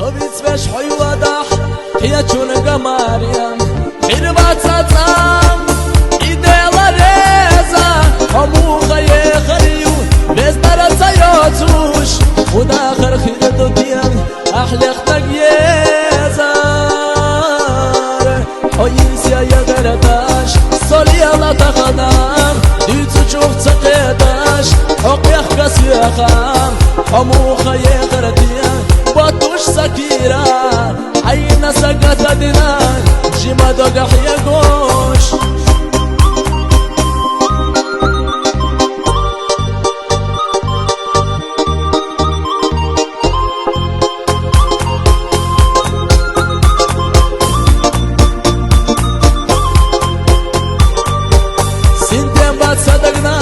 دوبيت باش حيوضح هي تشون مريم خربات ساتام إيديلا ريزا همو غيه خريو بيز برا سيوتوش وداخر خير دوديان أحلى اختك يزار حييسيا يدرداش صلي الله تخدام ديتو تشوف تقيداش حقيق قاسي خام همو خيه خرديان بطوش سكيرا حينا سقط دينان جيما دوغح يقوش سنتين بعد صدقنا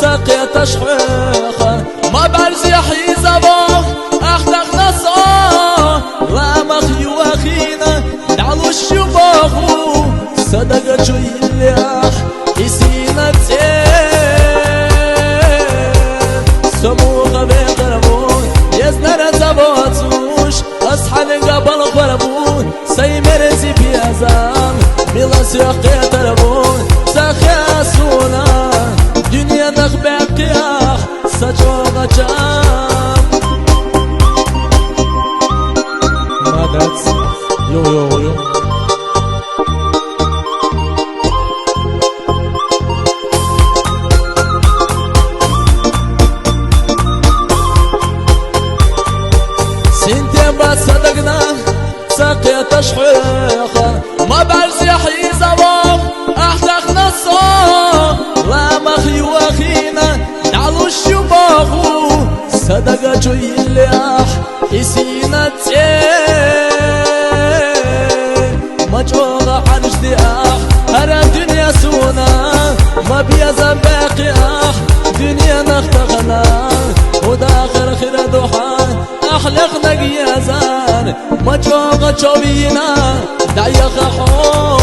سقيت شحيخة ما برزي حيزة بوخ أخدخنا صار لا مخيو أخينا دعلو الشباخو صدق جو يليح يسينا تين سموخة بيقربون يزنا رزباتوش أصحى قبل خربون سيمرزي بيازام ميلا سيقيا تربون سخياسونا دنيا نخبع قياح سجوغة جام مادت يو يو يو سنتين بعد صدقنا سقيت شحيخة ما بعرف يحيي زواق احدقنا الصاق لا مخي واخينا دعلو الشباخو صدق جو يليح يسينا تين مجوغة عن اشتياح هرا دنيا سونا ما بيزا باقي دنيا نختغنا وداخر خير دوحان أحلقنا قيازان مجوغة جوبينا دعيخ حون